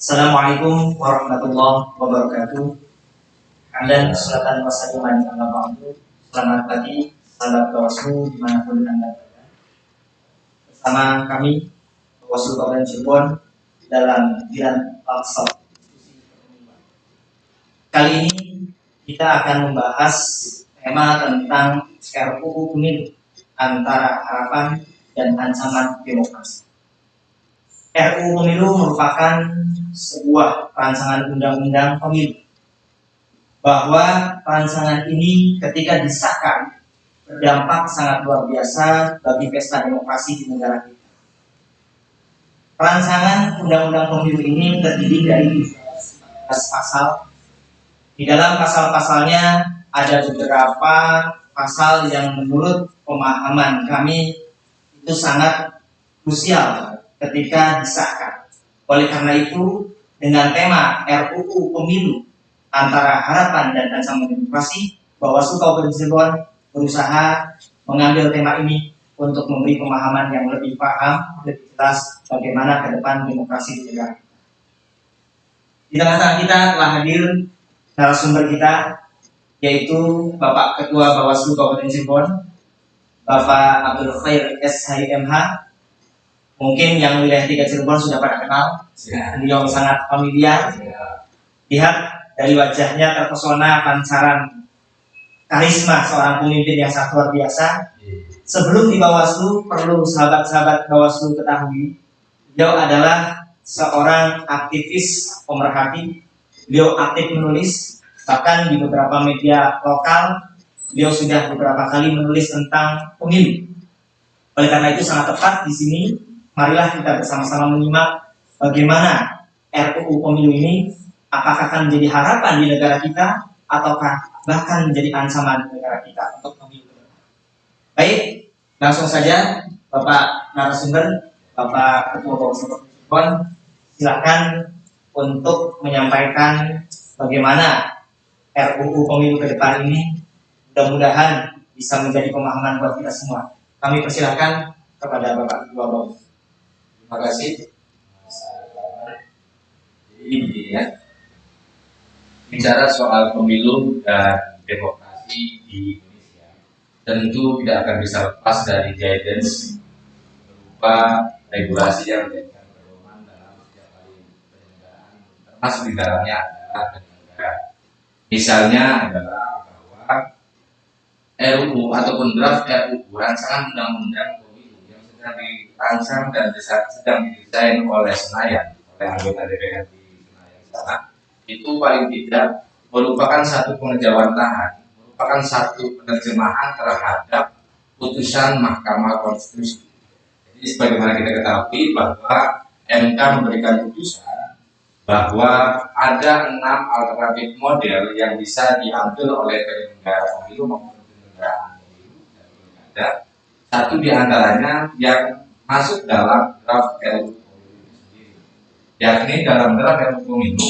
Assalamualaikum warahmatullahi wabarakatuh. Hamdan salatan wa salaman ala ba'du. Selamat pagi, sahabat Bawaslu dimanapun Anda berada. Bersama kami, Bawaslu Kabupaten Cirebon dalam Dilan Al-Sab. Kali ini kita akan membahas tema tentang RUU Pemilu antara harapan dan ancaman demokrasi. RUU Pemilu merupakan sebuah rancangan undang-undang pemilu, bahwa rancangan ini ketika disahkan berdampak sangat luar biasa bagi pesta demokrasi di negara kita. Rancangan undang-undang pemilu ini terdiri dari 19 pasal. Di dalam pasal-pasalnya ada beberapa pasal yang menurut pemahaman kami itu sangat krusial ketika disahkan. Oleh karena itu, dengan tema RUU Pemilu antara harapan dan ancaman demokrasi, Bawaslu Kabupaten Cirebon berusaha mengambil tema ini untuk memberi pemahaman yang lebih paham, lebih jelas bagaimana ke depan demokrasi di negara. Di tengah-tengah kita telah hadir narasumber kita, yaitu Bapak Ketua Bawaslu Kabupaten Cirebon, Bapak Abdul Khair SHMH. Mungkin yang wilayah 3 Cirebon sudah pada kenal, beliau sangat familiar. Lihat dari wajahnya terpesona pancaran karisma seorang pemimpin yang sangat luar biasa. Sebelum di Bawaslu, perlu sahabat-sahabat Bawaslu ketahui, beliau adalah seorang aktivis pemerhati. Beliau aktif menulis, bahkan di beberapa media lokal, beliau sudah beberapa kali menulis tentang pemilu. Oleh karena itu sangat tepat di sini. Marilah kita bersama-sama menyimak bagaimana RUU Pemilu ini apakah akan menjadi harapan di negara kita ataukah bahkan menjadi ancaman di negara kita untuk pemilu. Baik, langsung saja Bapak narasumber, Bapak Ketua Bawaslu Cirebon, silakan untuk menyampaikan bagaimana RUU Pemilu ke depan ini mudah-mudahan bisa menjadi pemahaman buat kita semua. Kami persilakan kepada Bapak Ketua Bawaslu. Terima kasih. Jadi begini ya, bicara soal pemilu dan demokrasi di Indonesia tentu tidak akan bisa lepas dari guidance berupa regulasi yang menjadikan pedoman dalam setiap kali penyelenggaraan, termasuk di dalamnya adalah penyelenggara. Misalnya adalah bahwa RUU ataupun draft RUU rancangan undang-undang sedang dirancang dan sedang didesain oleh Senayan, oleh anggota DPR di Senayan sana, itu paling tidak merupakan satu pengejawantahan, merupakan satu penerjemahan terhadap putusan Mahkamah Konstitusi. Jadi sebagaimana kita ketahui bahwa MK memberikan putusan bahwa ada 6 alternatif model yang bisa diambil oleh penyelenggara pemilu maupun penyelenggaraan pemilu dan pilkada. Satu di antaranya yang masuk dalam draft RUU Pemilu sendiri, yakni dalam draft RUU Pemilu itu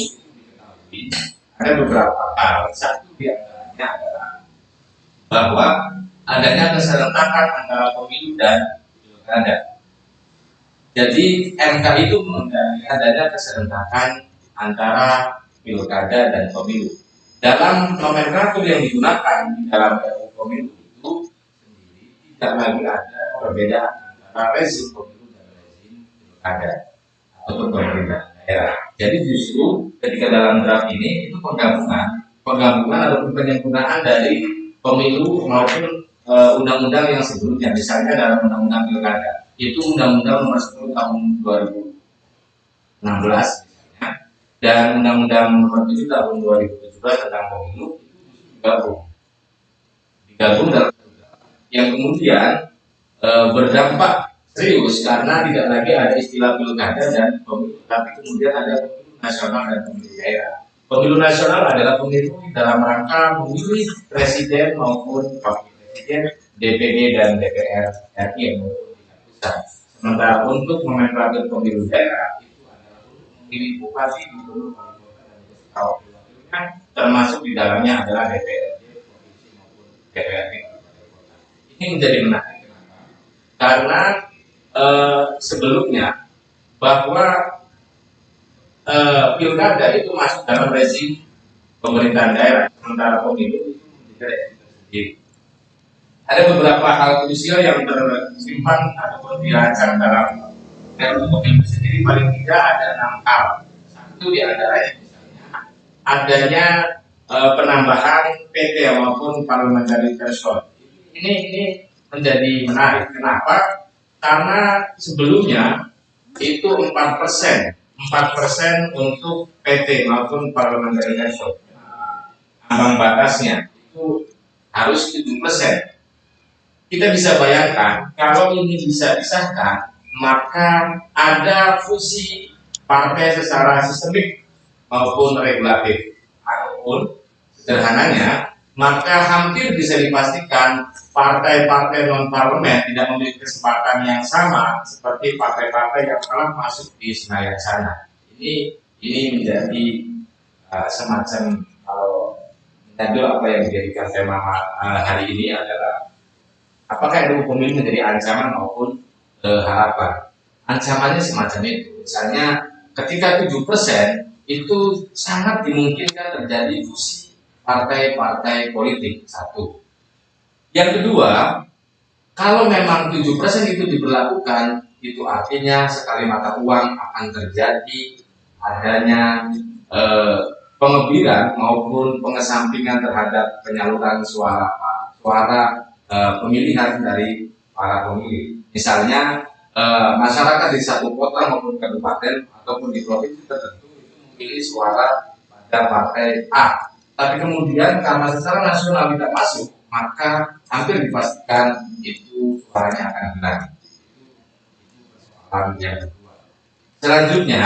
diketahui ada beberapa hal. Satu di antaranya adalah bahwa adanya keserentakan antara pemilu dan pilkada. Jadi MK itu menghendaki adanya keserentakan antara pilkada dan pemilu. Dalam nomenklatur yang digunakan di dalam RUU Pemilu itu tidak lagi ada perbedaan antara rezim pemilu dan rezim pilkada ataupun pemerintahan daerah. Jadi justru ketika dalam draft ini itu penggabungan ataupun penyempurnaan dari pemilu maupun undang-undang yang sebelumnya. Misalnya dalam undang-undang pilkada itu undang-undang nomor 10 tahun 2016 misalnya, dan undang-undang nomor 7 tahun 2017 tentang pemilu itu digabung dalam yang kemudian berdampak serius karena tidak lagi ada istilah pilkada dan pemilu, tapi kemudian ada pemilu nasional dan pemilu daerah. Pemilu nasional adalah pemilu dalam rangka memilih presiden maupun wakil presiden, DPD dan DPR RI maupun tingkat pusat. Sementara untuk nomenklatur pemilu daerah itu adalah untuk memilih bupati, gubernur, wali kota dan wakil-wakilnya, termasuk di dalamnya adalah DPRD provinsi maupun DPRD. Ini menjadi menarik. Kenapa? Karena sebelumnya bahwa pilkada itu masuk dalam rezim pemerintahan daerah, sementara pemilu itu menjadi rezim tersendiri. Ada beberapa hal krusial yang tersimpan ataupun dirancang dalam RUU Pemilu sendiri, paling tidak ada 6 hal. Satu di antaranya misalnya adanya penambahan PT maupun parliamentary threshold. Ini menjadi menarik. Kenapa? Karena sebelumnya itu 4% untuk PT maupun parliamentary threshold. Ambang batasnya itu harus 7%. Kita bisa bayangkan kalau ini bisa disahkan, maka ada fusi partai secara sistemik maupun regulatif. Ataupun sederhananya, maka hampir bisa dipastikan partai-partai non-parlemen tidak memiliki kesempatan yang sama seperti partai-partai yang telah masuk di Senayan sana. Ini menjadi semacam, kalau menjadi apa yang dijadikan tema hari ini adalah apakah RUU Pemilu menjadi ancaman maupun harapan. Ancamannya semacam itu. Misalnya ketika 7% itu sangat dimungkinkan terjadi fusi partai-partai politik. Satu. Yang kedua, kalau memang 7% itu diberlakukan, itu artinya sekali mata uang akan terjadi adanya pengebiran maupun pengesampingan terhadap penyaluran suara pemilihan dari para pemilih. Misalnya masyarakat di satu kota maupun kabupaten ataupun di provinsi tertentu itu memilih suara pada partai A, tapi kemudian karena secara nasional tidak masuk, maka hampir dipastikan itu suaranya akan hilang. Itu persoalan yang kedua. Selanjutnya,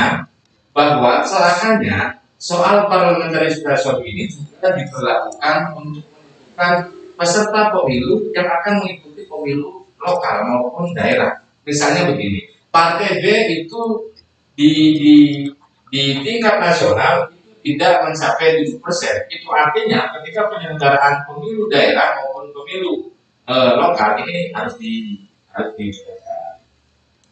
bahwa celakanya soal parliamentary threshold ini juga diberlakukan untuk menentukan peserta pemilu yang akan mengikuti pemilu lokal maupun daerah. Misalnya begini, partai B itu di tingkat nasional itu tidak mencapai 7%. Itu artinya ketika penyelenggaraan pemilu daerah maupun pemilu lokal ini harus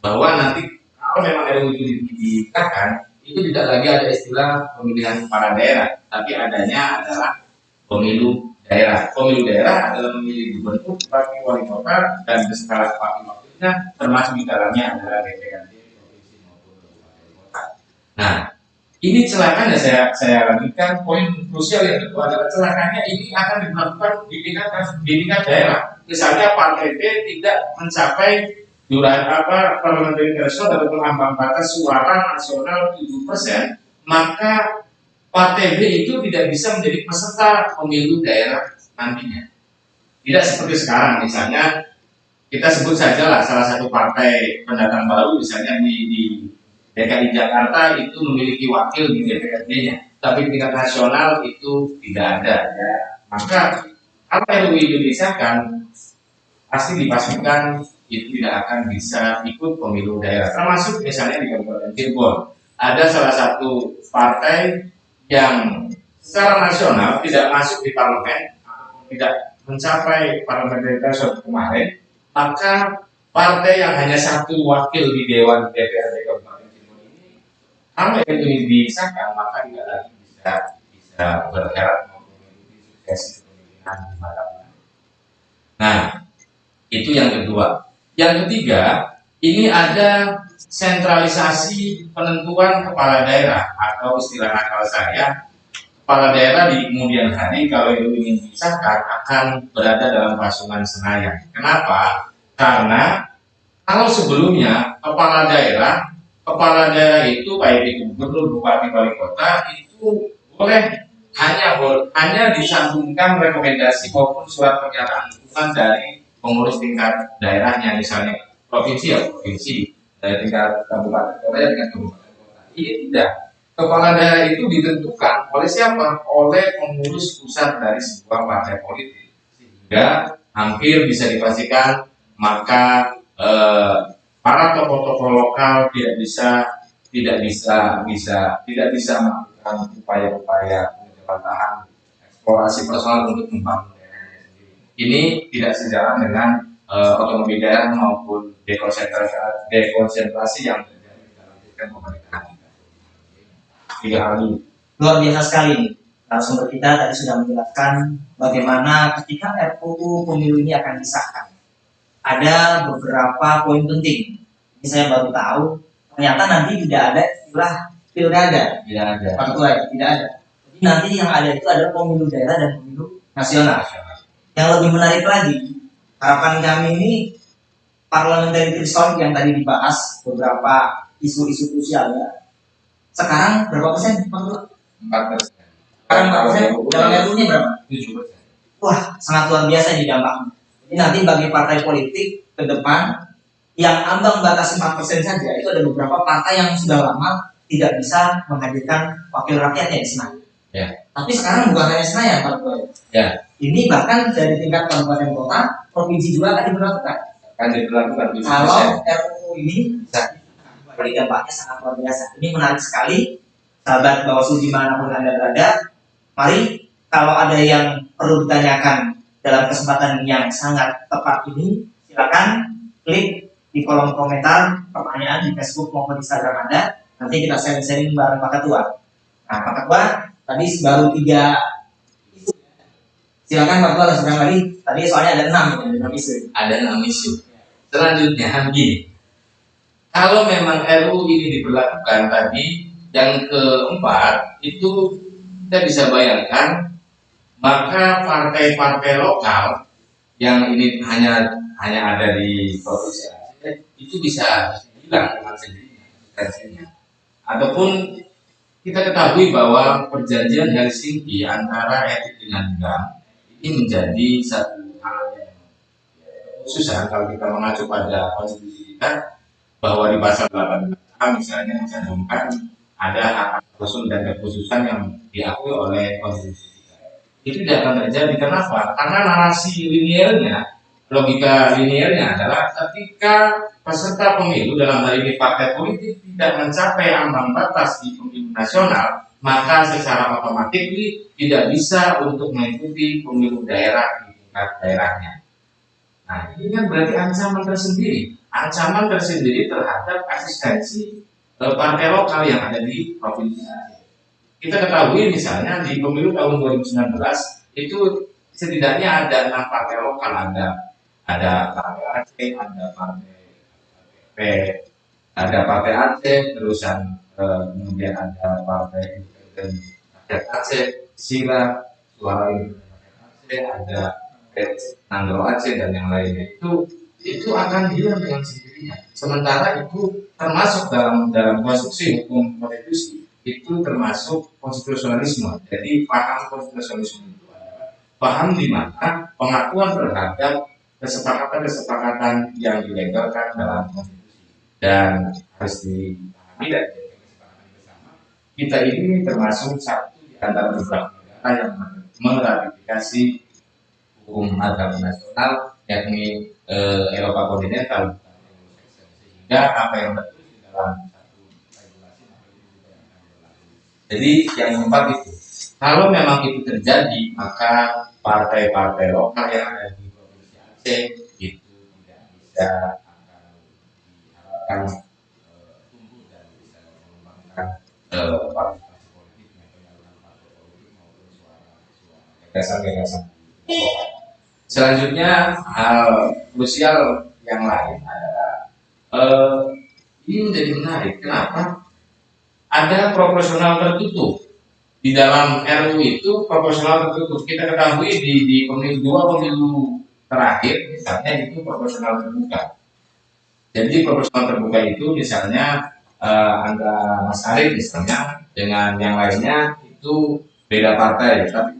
bahwa nanti kalau memang RUU itu disahkan, itu tidak lagi ada istilah pemilihan kepala daerah, tapi adanya adalah pemilu daerah. Pemilu daerah adalah memilih gubernur, bupati, wali kota, dan beserta wakil-wakilnya, termasuk di dalamnya adalah DPRD provinsi maupun kabupaten kota. Nah, ini celakanya saya lanjutkan poin krusial yang kedua adalah celakanya ini akan dilakukan di tingkat daerah. Misalnya partai B tidak mencapai parliamentary threshold atau ambang batas suara nasional 7%, maka partai B itu tidak bisa menjadi peserta pemilu daerah nantinya. Tidak seperti sekarang, misalnya kita sebut saja lah salah satu partai pendatang baru, misalnya di DKI Jakarta itu memiliki wakil di DPRD-nya, tapi tingkat nasional itu tidak ada. Ya. Maka apa yang Indonesia kan pasti dipastikan itu tidak akan bisa ikut pemilu daerah. Termasuk misalnya di Kabupaten Cirebon, ada salah satu partai yang secara nasional tidak masuk di parlemen atau tidak mencapai parliamentary threshold kemarin, maka partai yang hanya satu wakil di Dewan DPRD Kabupaten Cirebon ini, kalau itu disahkan, maka tidak lagi bisa berharap mengikuti suksesi pemilihan di Malaysia. Nah, itu yang kedua. Yang ketiga, ini ada sentralisasi penentuan kepala daerah atau istilah nakal saya, kepala daerah di kemudian hari kalau itu ingin disahkan akan berada dalam pasungan Senayan. Kenapa? Karena kalau sebelumnya kepala daerah itu baik itu gubernur, bupati, wali kota itu boleh hanya disambungkan rekomendasi maupun surat pernyataan dukungan dari pengurus tingkat daerahnya, misalnya provinsi ya provinsi, dari tingkat kabupaten kota ya tingkat kabupaten kota. Ini tidak. Kepala daerah itu ditentukan oleh siapa? Oleh pengurus pusat dari sebuah partai politik. Sehingga hampir bisa dipastikan maka para tokoh-tokoh lokal tidak bisa melakukan upaya-upaya penjelajahan eksplorasi personal untuk membangun daerahnya sendiri. Ini tidak sejalan dengan otonomi daerah maupun dekonsentrasi yang terjadi dalam sistem pemerintahan kita. 3 hal ini. Luar biasa sekali. Narasumber kita tadi sudah menjelaskan bagaimana ketika RUU Pemilu ini akan disahkan. Ada beberapa poin penting. Ini saya baru tahu, ternyata nanti tidak ada istilah pilkada. Tidak ada. Pak Ketua, ya, tidak ada. Jadi nanti yang ada itu adalah pemilu daerah dan pemilu nasional. Yang lebih menarik lagi, harapan kami ini parliamentary threshold yang tadi dibahas beberapa isu-isu krusialnya. Sekarang berapa persen, Pak Ketua? 4%. Sekarang 4%, dalam RUU-nya berapa? 7%. Wah, sangat luar biasa ini dampaknya. Jadi nanti bagi partai politik ke depan yang ambang batas 4% saja, itu ada beberapa partai yang sudah lama tidak bisa menghadirkan wakil rakyatnya di Senayan. Ya. Tapi sekarang bukan hanya Senayan, Pak Ketua. Ya. Ini bahkan dari tingkat kabupaten kota, provinsi juga akan diberlakukan. Akan diberlakukan 7%. Kalau RUU ini bisa, jadi dampaknya sangat luar biasa. Ini menarik sekali, sahabat Bawaslu dimanapun Anda berada. Mari, kalau ada yang perlu ditanyakan dalam kesempatan yang sangat tepat ini, silakan klik di kolom komentar pertanyaan di Facebook maupun Instagram Anda. Nanti kita sharing-sharing bareng Pak Ketua. Nah, Pak Ketua, tadi baru 3 isu. Silakan Pak Ketua langsung lagi. Tadi soalnya ada 6 isu. Ada 6 isu. Selanjutnya, begini. Kalau memang RUU ini diberlakukan tadi, yang keempat itu kita bisa bayangkan, maka partai-partai lokal yang ini hanya ada di provinsi Aceh itu bisa hilang dengan sendirinya. Ataupun kita ketahui bahwa perjanjian Helsinki antara etik dengan HAM ini menjadi satu hal yang susah kalau kita mengacu pada konstitusi kita, bahwa di pasal 18A misalnya mencantumkan ada hak khusus dan kekhususan yang diakui oleh konstitusi kita. Itu tidak akan terjadi. Kenapa? Karena narasi linearnya, logika linearnya adalah ketika peserta pemilu dalam hal ini partai politik tidak mencapai ambang batas di pemilu nasional, maka secara otomatis tidak bisa untuk mengikuti pemilu daerah di tingkat daerahnya. Nah, ini kan berarti ancaman tersendiri terhadap eksistensi partai lokal yang ada di provinsi Aceh. Kita ketahui misalnya di pemilu tahun 2019 itu setidaknya ada 6 partai lokal, ada partai Aceh, ada partai Aceh, terusan kemudian ada partai Rakyat Aceh, Sila, Suara Aceh, ada Nanggro Aceh dan yang lainnya. Itu akan hilang dengan sendirinya. Sementara itu termasuk dalam konstruksi hukum konstitusi, itu termasuk konstitusionalisme. Jadi paham konstitusionalisme itu adalah paham di mana pengakuan terhadap kesepakatan yang dilegalkan dalam konstitusi. Dan harus dipahami dan kesepakatan bersama, kita ini termasuk satu di antara beberapa negara yang meratifikasi hukum agama nasional, yakni Eropa kontinental, sehingga apa yang tertulis di dalam satu regulasi itu juga yang akan berlaku. Jadi yang keempat itu, kalau memang itu terjadi, maka partai-partai lokal yang ada di provinsi Aceh itu tidak bisa akan diharapkan tumbuh dan bisa mengembangkan partisipasi politiknya, penyaluran partai politik maupun gagasan-gagasan. Selanjutnya, hal krusial yang lain adalah ini menjadi menarik. Kenapa? Ada proporsional tertutup di dalam RUU itu. Proporsional tertutup kita ketahui di pemilu 2 pemilu terakhir misalnya itu proporsional terbuka. Jadi proporsional terbuka itu misalnya antara Mas Arief misalnya dengan yang lainnya itu beda partai, tapi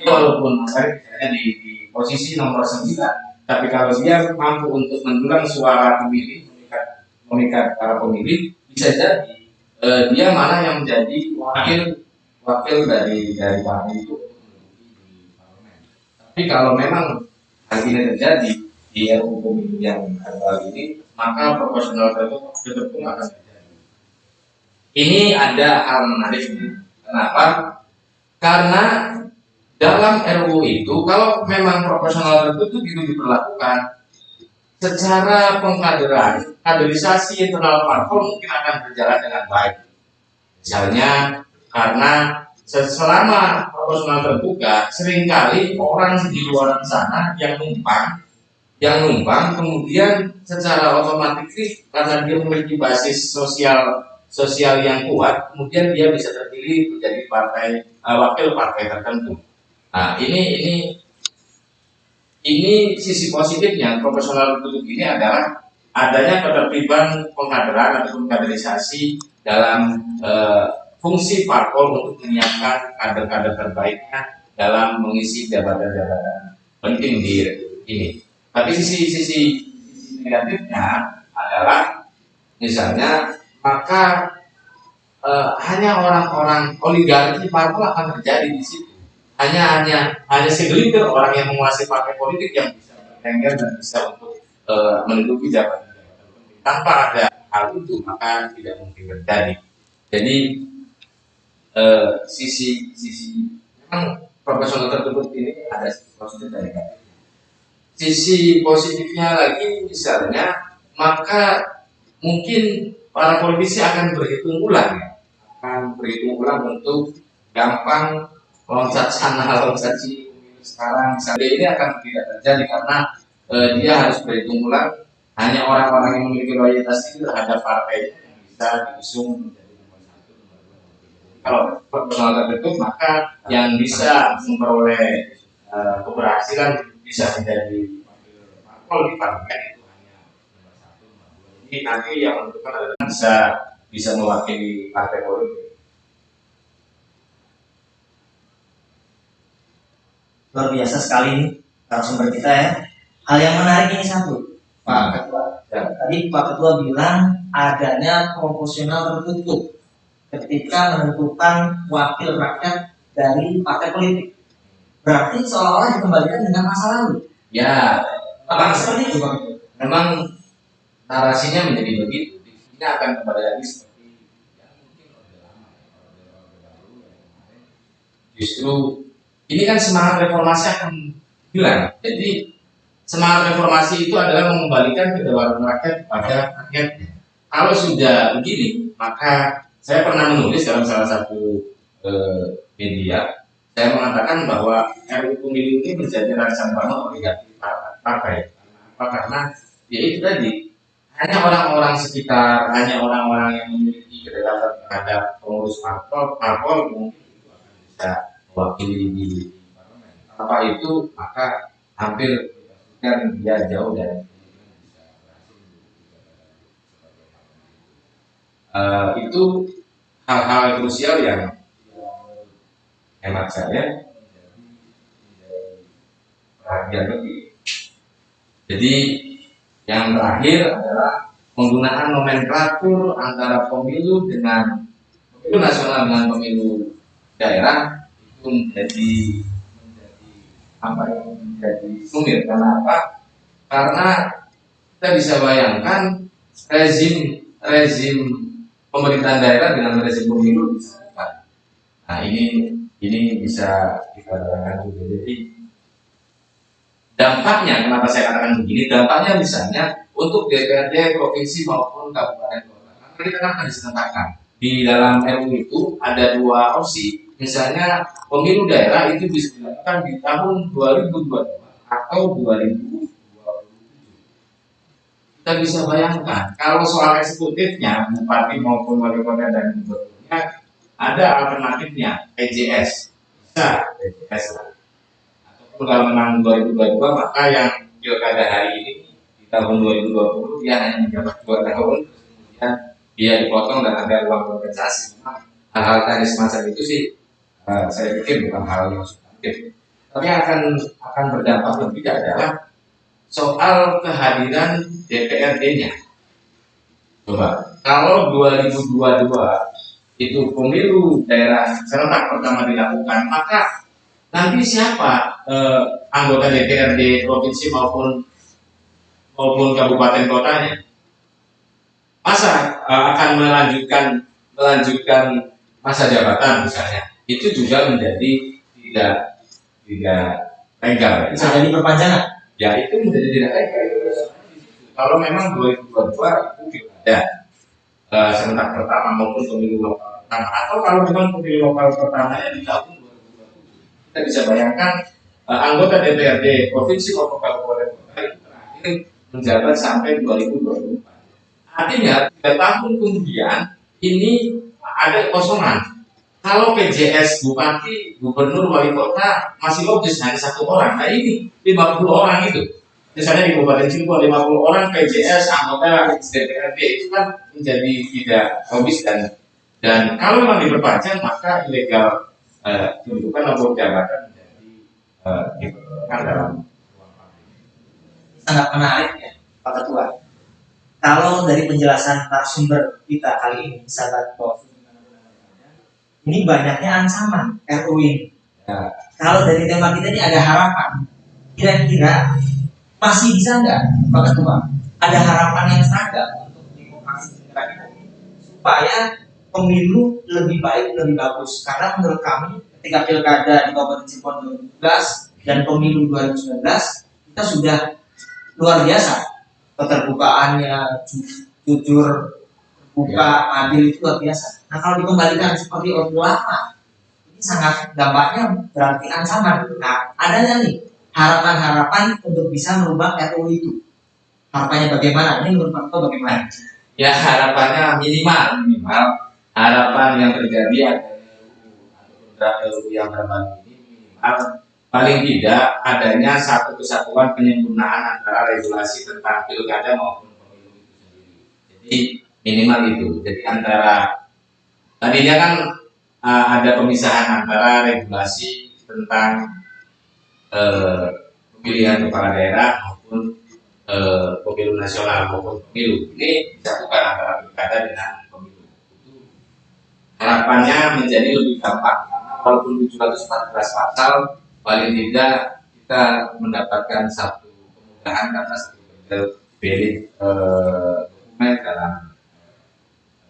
walaupun Mas Arief misalnya di posisi nomor 9, tapi kalau dia mampu untuk mendulang suara pemilih, memikat para pemilih, bisa jadi dia malah yang menjadi wakil dari partai itu di parlemen. Tapi kalau memang hal ini terjadi di RUU Pemilu yang baru ini, maka proporsional tertutup pun akan terjadi. Ini ada hal menarik. Kenapa? Karena dalam RUU itu, kalau memang proporsional tertutup itu diberlakukan, secara pengkaderan, kaderisasi internal parpol mungkin akan berjalan dengan baik. Misalnya karena selama proporsional terbuka, seringkali orang di luar sana yang numpang kemudian secara otomatis karena dia memiliki basis sosial yang kuat, kemudian dia bisa terpilih menjadi wakil partai tertentu. Nah, ini sisi positifnya proporsional tertutup ini adalah adanya ketertiban pengkaderan ataupun kaderisasi dalam fungsi parpol untuk menyiapkan kader-kader terbaiknya dalam mengisi jabatan-jabatan penting di ini. Tapi sisi negatifnya adalah misalnya maka hanya orang-orang oligarki parpol akan terjadi di situ. Hanya segelintir orang yang menguasai partai politik yang bisa bertengger dan bisa untuk menduduki jabatan-jabatan penting. Tanpa ada hal itu maka tidak mungkin terjadi. Jadi sisi memang proporsional tertutup ini ada sisi positif dan negatif. Sisi positifnya lagi misalnya maka mungkin para politisi akan berhitung ulang untuk gampang loncat sana loncat sini sekarang misalnya ini akan tidak terjadi karena dia harus berhitung ulang hanya orang-orang yang memiliki loyalitas itu terhadap partainya yang bisa diusung menjadi nomor 1, nomor 2, nomor 3. Kalau proporsional tertutup maka yang bisa memperoleh keberhasilan bisa menjadi parpol di parlemen itu hanya nomor 1, nomor 2. Jadi nanti yang menentukan adalah bisa mewakili partai politik. Luar biasa sekali nih narasumber kita ya. Hal yang menarik ini satu, Pak Ketua. Tadi Pak Ketua bilang adanya proporsional tertutup ketika menentukan wakil rakyat dari partai politik. Berarti seolah-olah dikembalikan dengan masa lalu. Ya, Apakah seperti itu, Pak? memang narasinya menjadi begitu. Ini akan kembali lagi seperti yang mungkin orde lama, orde baru yang kemarin. Justru ini kan semangat reformasi akan hilang. Jadi semangat reformasi itu adalah mengembalikan kedaulatan rakyat kepada rakyatnya. Kalau sudah begini, maka saya pernah menulis dalam salah satu media, saya mengatakan bahwa RUU Pemilu ini menjadi rancang bangun oligarki partai. Apa? Karena ya itu tadi, hanya orang-orang sekitar, hanya orang-orang yang memiliki kedekatan terhadap pengurus parpol mungkin itu akan bisa mewakili di parlemen. Tanpa itu maka hampir dipastikan dia jauh dari bisa berhasil itu hal-hal krusial yang hemat saya menjadi perhatian lebih. Jadi yang terakhir adalah penggunaan nomenklatur antara pemilu nasional dengan pemilu daerah itu menjadi sumir. Karena apa? Karena kita bisa bayangkan rezim pemerintahan daerah dengan rezim pemilu disatukan. Nah ini bisa kita bayangkan juga. Jadi dampaknya, kenapa saya katakan begini? Dampaknya misalnya untuk DPRD provinsi maupun kabupaten kota. Karena kita kan akan diserentakkan. Di dalam RUU itu ada dua opsi. Misalnya pemilu daerah itu bisa dilakukan di tahun 2022 atau 2027. Kita bisa bayangkan kalau soal eksekutifnya bupati maupun wali kota dan gubernurnya ada alternatifnya PJS. Bisa PJS lah. Ataupun kalau memang 2022 maka yang pilkada hari ini di tahun 2020 dia hanya menjabat 2 tahun kemudian dia dipotong dan ada uang kompensasi. Hal-hal teknis semacam itu sih saya pikir bukan hal yang substantif. Tapi akan berdampak lebih adalah soal kehadiran DPRD-nya. Coba, kalau 2022 itu pemilu daerah serentak pertama dilakukan, maka nanti siapa anggota DPRD provinsi maupun kabupaten kotanya? Masa akan melanjutkan masa jabatan misalnya? Itu juga menjadi tidak legal. Bisa jadi perpanjangan. Ya itu menjadi tidak legal. Kalau memang 2022 itu pilkada serentak pertama maupun pemilu lokal pertama, atau kalau memang pemilu lokal pertamanya di tahun 2027, kita bisa bayangkan anggota DPRD provinsi maupun kabupaten kota itu terakhir menjabat sampai 2024. Artinya 3 tahun kemudian ini ada kekosongan. Kalau PJS bupati, gubernur, wali kota masih logis hanya 1 orang. Nah ini 50 orang itu. Misalnya di Kabupaten Cirebon 50 orang PJS anggota DPRD itu kan menjadi tidak logis, dan kalau memang diperpanjang maka ilegal kedudukan atau jabatan menjadi diperlukan dalam ruang publik. Sangat menarik ya Pak Ketua. Kalau dari penjelasan narasumber kita kali ini, sahabat Bawaslu, ini banyaknya ancaman RUU ini. Ya. Kalau dari tema kita ini ada harapan, kira-kira masih bisa nggak Pak Ketua? Ada harapan yang seragam untuk demokrasi negara kita ini supaya pemilu lebih baik, lebih bagus. Karena menurut kami ketika pilkada di Kabupaten Cirebon 2017 dan pemilu 2019 kita sudah luar biasa. Keterbukaannya, jujur, buka, adil itu luar biasa. Nah kalau dikembalikan seperti Orde Lama, ini sangat dampaknya berarti ancaman. Nah adanya nih harapan-harapan untuk bisa merubah RUU itu. Harapannya bagaimana? Ini menurut Pak Ketua bagaimana? Ya harapannya minimal harapan yang terjadi adanya RUU yang terbaru ini minimal paling tidak adanya satu kesatuan penyempurnaan antara regulasi tentang pilkada maupun pemilu itu sendiri. Jadi minimal itu. Jadi antara tadinya kan ada pemisahan antara regulasi tentang pemilihan kepala daerah maupun pemilu nasional maupun pemilu. Ini disatukan antara pilkada dengan pemilu. Itu harapannya menjadi lebih gampang karena walaupun 714 pasal, paling tidak kita mendapatkan satu kemudahan karena satu belit dokumen dalam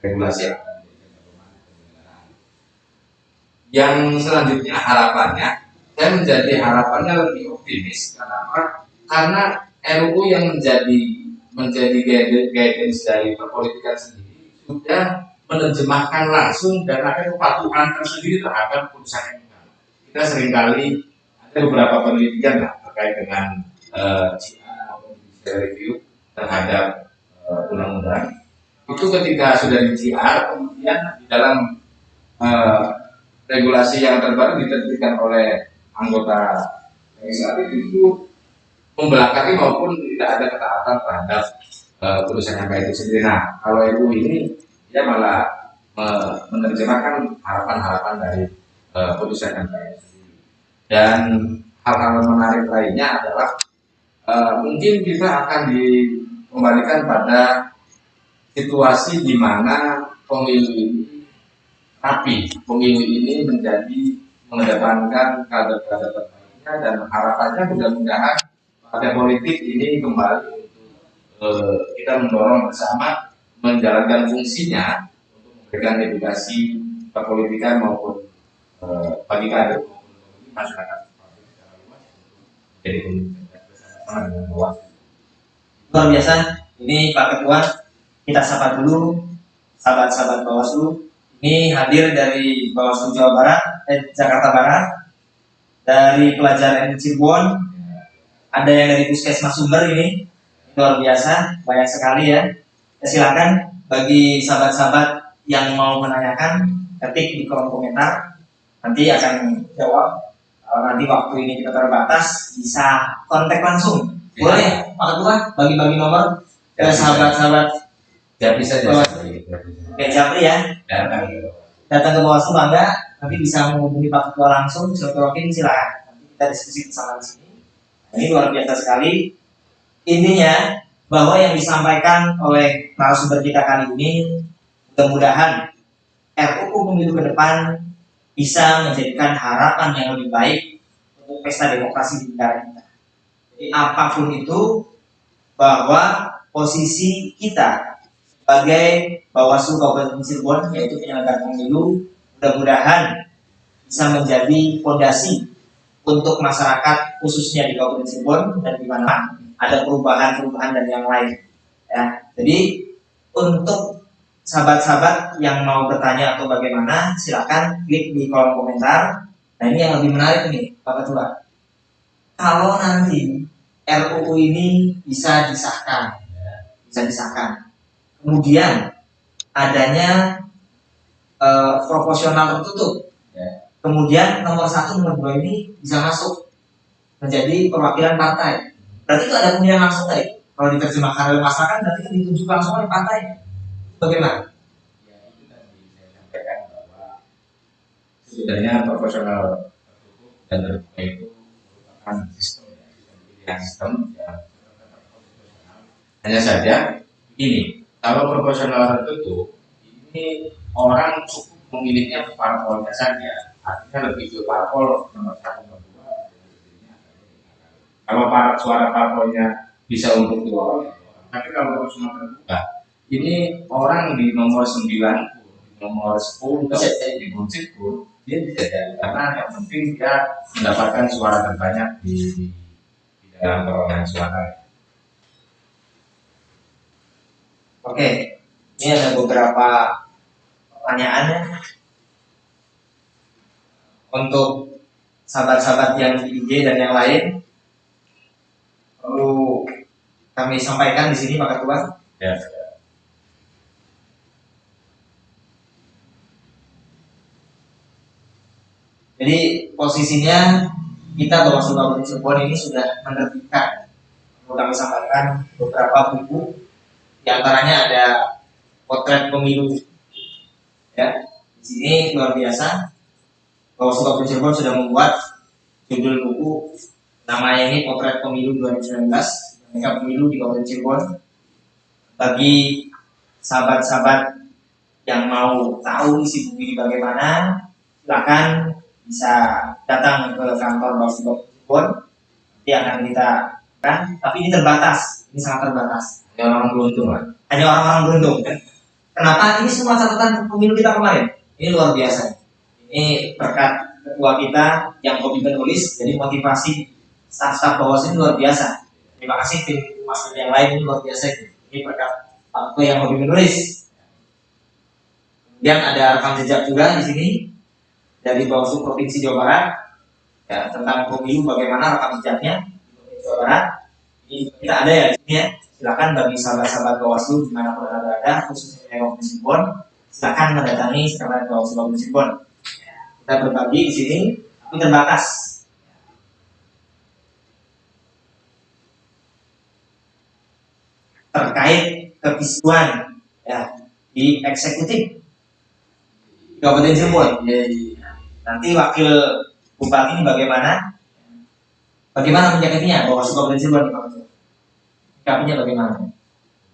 regulasi yang akan menjadi pedoman penyelenggaraan. Yang selanjutnya harapannya, saya menjadi harapannya lebih optimis. Kenapa? Karena RUU yang menjadi guidance dari perpolitikan sendiri sudah menerjemahkan langsung dan ada kepatuhan tersendiri terhadap putusan MK. Kita seringkali ada beberapa penelitian terkait dengan judicial review terhadap undang-undang. Itu ketika sudah di JR, kemudian di dalam regulasi yang terbaru diterbitkan oleh anggota legislatif itu membelakangi maupun tidak ada ketaatan terhadap putusan MK itu sendiri. Nah, kalau RUU ini dia malah menerjemahkan harapan-harapan dari putusan MK itu sendiri. Dan hal-hal menarik lainnya adalah mungkin kita akan dikembalikan pada situasi di mana pemilu ini rapi, pemilu ini menjadi mengedepankan kader-kader terbaiknya, dan harapannya mudah-mudahan partai politik ini kembali untuk kita mendorong bersama menjalankan fungsinya untuk memberikan edukasi perpolitikan maupun bagi kader masyarakat secara luas jadi bersama dengan Bawaslu. Luar biasa. Ini Pak Ketua, kita sapa dulu sahabat-sahabat Bawaslu. Ini hadir dari Bawaslu Jawa Barat, Jakarta Barat, dari pelajaran Cirebon, ada yang dari Puskesmas Sumber ini, luar biasa, banyak sekali ya. Silakan bagi sahabat-sahabat yang mau menanyakan, ketik di kolom komentar, nanti akan jawab. Kalau nanti waktu ini kita terbatas, bisa kontak langsung. Boleh Pak Ketua bagi-bagi nomor ke sahabat-sahabat. Jadi saja. Oke, Japri ya. Datang ke Bawaslu bangga, nanti bisa menghubungi Pak Ketua langsung, silaturahim silakan. Nanti kita diskusi bersama di sini. Ini luar biasa sekali. Intinya bahwa yang disampaikan oleh narasumber kita kali ini, mudah-mudahan RUU pemilu ke depan bisa menjadikan harapan yang lebih baik untuk pesta demokrasi di negara kita. Jadi apapun itu, bahwa posisi kita sebagai Bawaslu Kabupaten Cirebon, yaitu penyelenggara pemilu, mudah-mudahan bisa menjadi fondasi untuk masyarakat khususnya di Kabupaten Cirebon dan di mana ada perubahan-perubahan dan yang lain. Ya, jadi untuk sahabat-sahabat yang mau bertanya atau bagaimana, silakan klik di kolom komentar. Nah ini yang lebih menarik nih, Pak Ketua. Kalau nanti RUU ini bisa disahkan, kemudian adanya proporsional tertutup, kemudian nomor 1, nomor 2 ini bisa masuk menjadi perwakilan partai. Berarti itu ada pemilihan langsung nggak? Kalau diterjemahkan oleh masyarakat berarti itu ditunjuk langsung oleh partai. Bagaimana? Ya, itu tadi saya sampaikan bahwa sebenarnya proporsional tertutup dan terbuka itu merupakan sistem sistem yang proporsional. Hanya saja ini, kalau proporsional tertutup ini orang cukup memilihnya parpolnya saja, artinya lebih ke parpol nomor 1, nomor 2. Kalau suara parpolnya bisa untuk 2 orang, tapi kalau proporsional terbuka ini orang di nomor 9 di nomor 10 di buncit pun dia bisa jadi, karena yang penting dia mendapatkan suara terbanyak di dalam perolehan suara. Oke, ini ada beberapa pertanyaan ya. Untuk sahabat-sahabat yang di IG dan yang lain, perlu kami sampaikan di sini Pak Ketua. Ya. Jadi posisinya kita Bawaslu Kabupaten Cirebon ini sudah menerbitkan, perlu kami sampaikan beberapa buku, di antaranya ada potret pemilu. Ya, di sini luar biasa. Bawaslu Kabupaten Cirebon sudah membuat judul buku, namanya ini Potret Pemilu 2019, dinamika pemilu di Kabupaten Cirebon. Bagi sahabat-sahabat yang mau tahu isi buku ini bagaimana, silakan bisa datang ke kantor Bawaslu Kabupaten Cirebon. Nanti akan kita kan, tapi ini terbatas, ini sangat terbatas. Hanya orang beruntung lah. Hanya orang-orang beruntung kan. Kenapa? Ini semua catatan pemilu kita kemarin. Ini luar biasa. Ini berkat ketua kita yang hobi menulis, jadi motivasi staf-staf Bawaslu ini luar biasa. Terima kasih tim Mas yang lain, ini luar biasa. Ini berkat Pak Ketua yang hobi menulis. Kemudian ada rekam jejak juga di sini dari Bawaslu Provinsi Jawa Barat, ya, tentang pemilu bagaimana rekam jejaknya di Jawa Barat. Ini kita ada ya di sini ya. Silakan bagi sahabat-sahabat Bawaslu dimanapun Anda berada, khususnya di Kabupaten Cirebon, silakan mendatangi sekretariat Bawaslu Kabupaten Cirebon. Kita berbagi di sini, tapi terbatas. Terkait kebisuan ya, di eksekutif Kabupaten Cirebon. Nanti wakil bupati ini bagaimana? Bagaimana menyikapinya Bawaslu Kabupaten Cirebon di Pak Ketua? Menyikapinya bagaimana?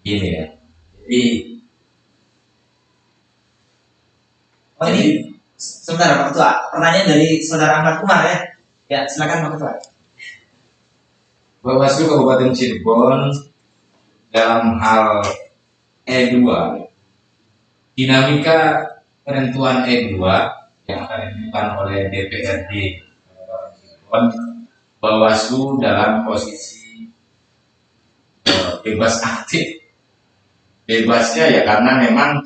Gini ya. Jadi ini sebentar Pak Ketua, pertanyaan dari saudara Ahmad Umar ya. Ya, silakan Pak Ketua. Bawaslu Kabupaten Cirebon dalam hal E2, dinamika penentuan E2 yang akan dilakukan oleh DPRD Kabupaten Cirebon, Bawaslu dalam posisi bebas aktif. Bebasnya ya karena memang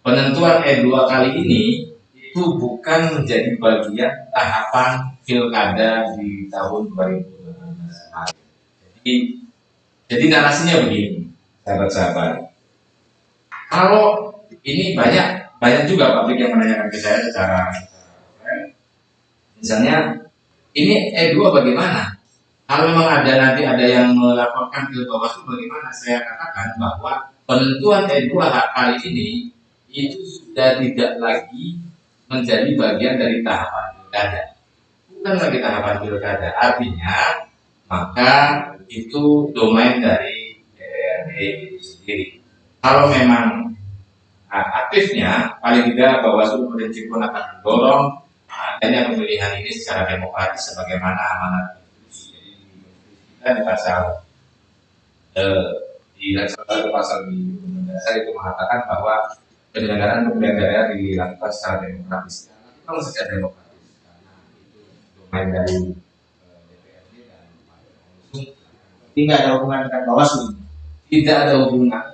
penentuan E2 kali ini itu bukan menjadi bagian tahapan pilkada di tahun 2018. Jadi narasinya begini, sahabat-sahabat. Kalau ini banyak juga publik yang menanyakan ke saya secara misalnya ini E2 bagaimana? Kalau memang nanti ada yang melaporkan ke Bawaslu bagaimana? Saya katakan bahwa penentuan E2 kali ini itu sudah tidak lagi menjadi bagian dari tahapan pilkada. Bukan lagi tahapan pilkada. Artinya maka itu domain dari DPRD itu sendiri. Kalau memang aktifnya, paling tidak Bawaslu Kabupaten Cirebon akan mendorong adanya pemilihan ini secara demokratis sebagaimana amanat konstitusi. Jadi di pasal di Undang-Undang Dasar itu mengatakan bahwa penyelenggaraan pemilihan daerah dilakukan secara demokratis. Kita harus secara demokratis karena itu domain dari DPRD dan Tidak ada hubungan dengan Bawaslu. tidak ada hubungan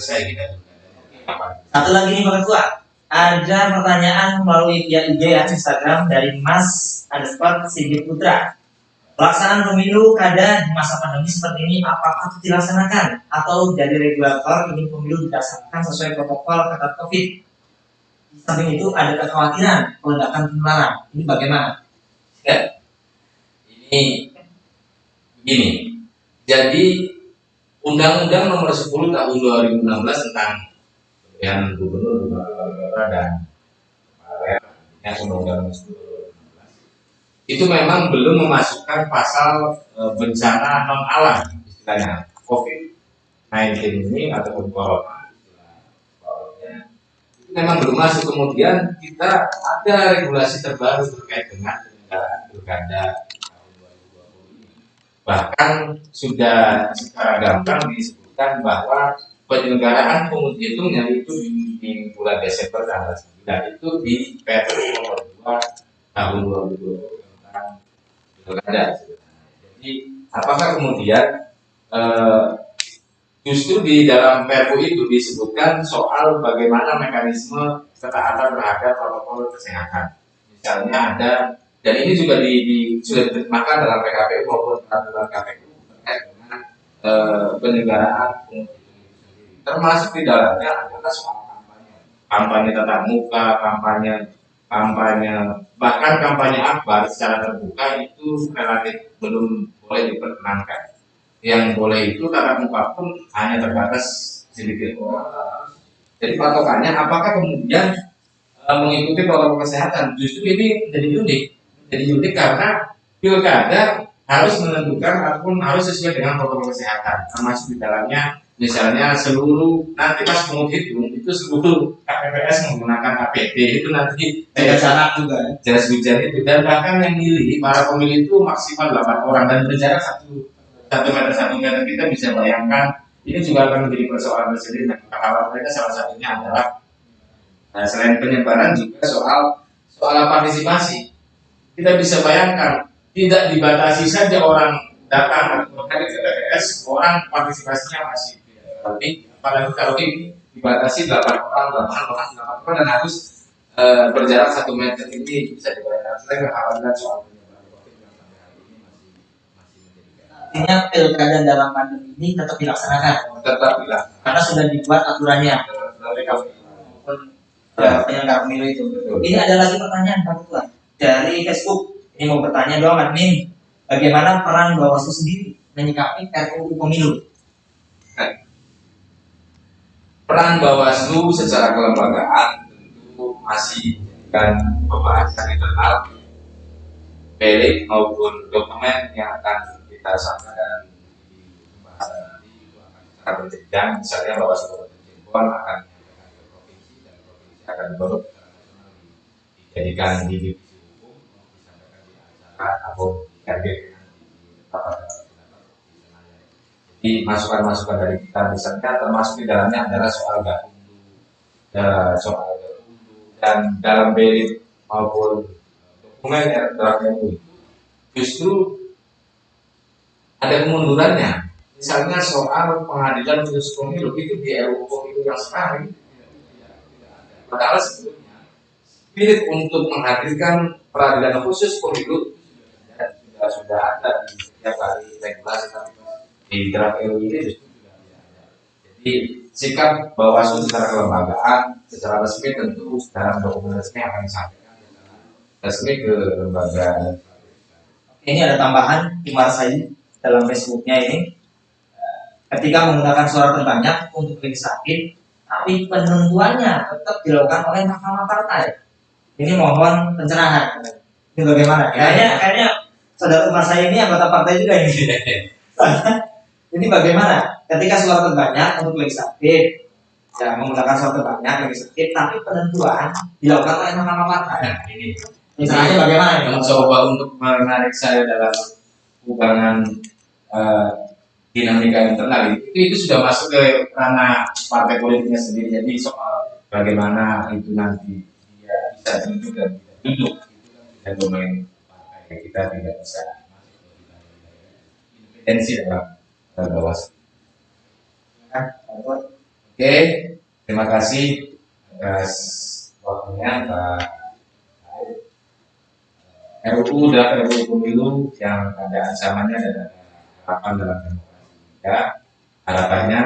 selesai kita. Satu lagi nih Pak Ketua, ada pertanyaan melalui via IG ya, Instagram dari Mas underscore Sigit Putra. Pelaksanaan pemilu kada di masa pandemi seperti ini apakah dilaksanakan atau dari regulator ingin pemilu dilaksanakan sesuai protokol ketat COVID? Di samping itu ada kekhawatiran ledakan penularan. Ini bagaimana? Ya, ini begini. Jadi Undang-Undang Nomor 10 Tahun 2016 tentang pemilihan gubernur, bupati, wali kota dan yang Undang-Undang 10 itu memang belum memasukkan pasal bencana non alam, istilahnya COVID-19 ini ataupun corona. Itu memang belum masuk. Kemudian kita ada regulasi terbaru terkait dengan penyelenggaraan pilkada tahun 2020 ini. Bahkan sudah secara gamblang disebutkan bahwa penyelenggaraan penghitungnya itu di bulan Desember tanggal 9 itu di Perpres nomor 2 tahun 2020 tentang pilkada. Jadi apakah kemudian justru di dalam Perpu itu disebutkan soal bagaimana mekanisme ketaatan terhadap protokol kesehatan. Misalnya ada, dan ini juga sudah diterjemahkan dalam PKPU maupun peraturan KPU terkait dengan penyelenggaraan termasuk di dalamnya adalah soal kampanye tatap muka, kampanye bahkan kampanye akbar secara terbuka itu relatif belum boleh diperkenankan. Yang boleh itu tatap muka pun hanya terbatas sedikit orang. Jadi patokannya apakah kemudian mengikuti protokol kesehatan? Justru ini menjadi unik. Jadi unik karena pilkada harus menentukan ataupun harus sesuai dengan protokol kesehatan, termasuk di dalamnya misalnya seluruh nanti pas menghitung itu seluruh KPPS menggunakan APD itu nanti Jarak juga. jas hujan itu, dan bahkan yang milih para pemilih itu maksimal 8 orang dan berjarak 1 meter kita bisa bayangkan ini juga akan menjadi persoalan tersendiri. Nah, mereka salah satunya adalah selain penyebaran juga soal partisipasi. Kita bisa bayangkan tidak dibatasi saja orang datang atau ke TPS, orang partisipasinya masih lebih, apalagi kalau ini dibatasi 8 orang dan harus berjarak 1 meter, ini bisa dibayangkan. Saya kekhawatiran soal penyebaran COVID yang sampai hari ini masih menjadi. Artinya pilkada dalam pandemi ini tetap dilaksanakan. Tetap dilaksanakan Karena sudah dibuat aturannya maupun penyelenggara pemilu itu. Ini ada lagi pertanyaan Pak Ketua dari Facebook. Ini mau bertanya doang admin, bagaimana peran Bawaslu sendiri menyikapi RUU pemilu? Peran Bawaslu secara kelembagaan tentu masih menjadikan pembahasan internal pelik maupun dokumen yang akan kita sampaikan di pembahasan nanti itu akan secara berjenjang. Misalnya Bawaslu Kabupaten Cirebon akan menyampaikan ke provinsi dan provinsi akan dibawa secara nasional dijadikan di divisi hukum, disampaikan di acara atau di RG di masukan-masukan dari kita misalnya termasuk di dalamnya adalah soal gakumdu, dan dalam belit maupun dokumen draft itu justru ada kemundurannya. Misalnya soal pengadilan khusus pemilu itu di RUU pemilu yang sekarang padahal sebelumnya spirit untuk menghadirkan peradilan khusus pemilu sudah ada di setiap hari regulasi, tapi di draft RUU ini justru tidak ada. Jadi sikap Bawaslu secara kelembagaan, secara resmi tentu dalam dokumen resmi akan disampaikan secara resmi ke lembaga. Ini ada tambahan Imar Said dalam Facebooknya ini, ketika menggunakan suara terbanyak untuk legislatif, tapi penentuannya tetap dilakukan oleh Mahkamah Partai. Ini mohon pencerahan. Ini bagaimana? Kayaknya saudara Umar Said ini anggota partai juga ini. Ini bagaimana? Ketika suara terbanyak untuk legislatif, ya menggunakan suara terbanyak legislatif, tapi penentuan dilakukan oleh Mahkamah Partai. Nah, ini Misalnya bagaimana? mencoba untuk menarik saya dalam hubungan dinamika internal itu sudah masuk ke ranah partai politiknya sendiri. Jadi soal bagaimana itu nanti dia bisa duduk dan tidak duduk itu kan domain partai, kita tidak bisa masuk ke independensi dalam Bawaslu. Oke, terima kasih atas waktunya Pak. RUU dan RUU pemilu yang ada ancamannya dan ada harapan dalam demokrasi kita. Harapannya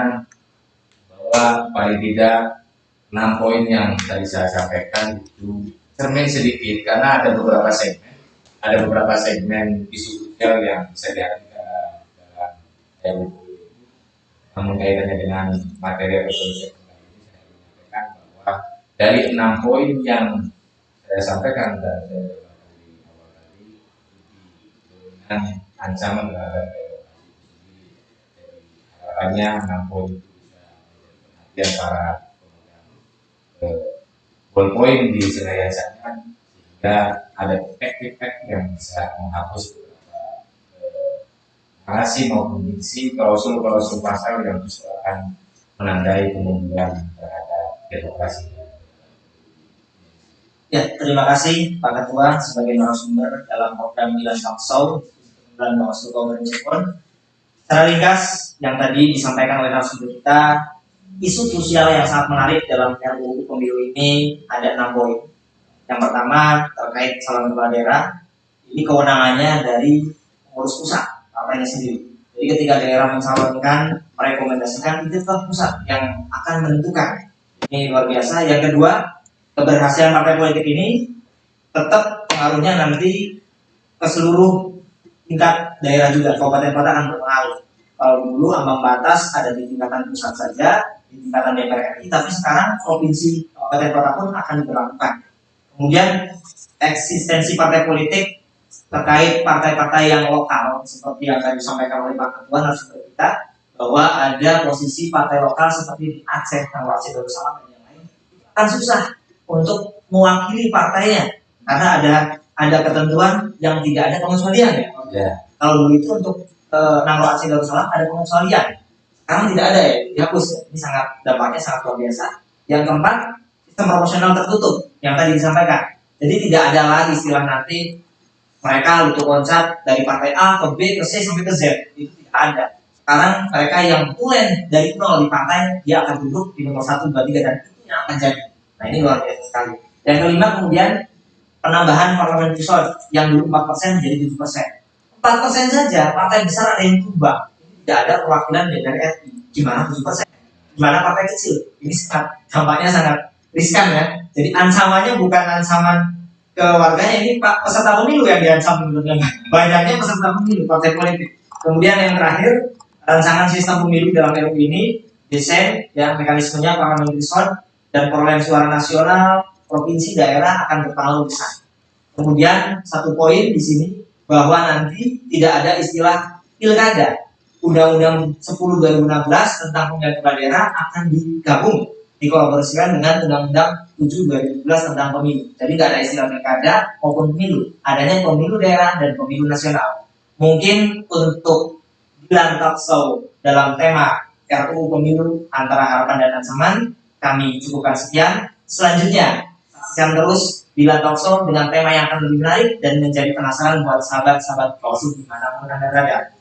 bahwa paling tidak 6 poin yang tadi saya sampaikan itu cermin sedikit karena ada beberapa segmen isu sosial yang bisa dihadirkan dalam RUU. Namun kaitannya dengan materi resolusi ini saya menyampaikan bahwa dari 6 poin yang saya sampaikan dan saya jelaskan di awal tadi dengan ancaman terhadap demokrasi itu sendiri. Jadi harapannya 6 poin itu bisa menjadi perhatian para pemegang ballpoint di senayan sana sehingga ada efek-efek yang bisa menghapus beberapa narasi maupun diksi klausul-klausul pasal yang justru akan menandai kemunduran terhadap demokrasi. Ya, terima kasih Pak Ketua sebagai narasumber dalam program Milan Talk Show dan Bawaslu Kabupaten Cirebon. Secara ringkas, yang tadi disampaikan oleh narasumber kita, isu krusial yang sangat menarik dalam RUU Pemilu ini ada 6 poin. Yang pertama terkait calon kepala daerah, ini kewenangannya dari pengurus pusat, partainya sendiri. Jadi ketika daerah mencalonkan, merekomendasikan, itu tetap pusat yang akan menentukan. Ini luar biasa. Yang kedua, keberhasilan partai politik ini tetap pengaruhnya nanti ke seluruh tingkat daerah juga, kabupaten kota akan berpengaruh. Kalau dulu ambang batas ada di tingkatan pusat saja, di tingkatan DPR RI, tapi sekarang provinsi, kabupaten kota pun akan diberlakukan. Kemudian eksistensi partai politik terkait partai-partai yang lokal, seperti yang tadi disampaikan oleh Pak Ketua narasumber kita, bahwa ada posisi partai lokal seperti di Aceh, Aceh Darussalam dan yang lain, akan susah untuk mewakili partainya karena ada ketentuan yang tidak ada pengecualian ya. Kalau dulu itu untuk Nangro Aceh Darussalam ada pengecualian, sekarang tidak ada ya, dihapus ya. Ini sangat dampaknya sangat luar biasa. Yang keempat, sistem proporsional tertutup yang tadi disampaikan. Jadi tidak ada lagi istilah nanti mereka lutut loncat dari partai A ke B ke C sampai ke Z, itu tidak ada. Sekarang mereka yang tulen dari nol di partai, dia akan duduk di nomor 1, 2, 3 dan itu yang akan jadi. Nah ini luar biasa sekali. Yang kelima kemudian penambahan parlemen pusat yang dulu 4% menjadi 7%. 4% saja partai besar ada yang tumbang. Tidak ada perwakilan DPR RI. Gimana 7%? Gimana partai kecil? Ini dampaknya sangat riskan ya. Jadi ancamannya bukan ancaman ke warganya, ini Pak peserta pemilu yang diancam menurutnya. Banyaknya peserta pemilu partai politik. Kemudian yang terakhir, rancangan sistem pemilu dalam RUU ini desain ya mekanismenya parliamentary threshold dan perolehan suara nasional, provinsi, daerah akan berpengaruh besar. Kemudian satu poin di sini bahwa nanti tidak ada istilah pilkada. Undang-Undang 10 2016 tentang pemilihan kepala daerah akan digabung, dikolaborasikan dengan Undang-Undang 7 2017 tentang pemilu. Jadi tidak ada istilah pilkada maupun pemilu, adanya pemilu daerah dan pemilu nasional. Mungkin untuk Milan Talk Show dalam tema RUU Pemilu antara harapan dan ancaman kami cukupkan sekian. Selanjutnya, saksikan terus Milan Talk Show dengan tema yang akan lebih menarik dan menjadi penasaran buat sahabat-sahabat klausul dimanapun Anda berada.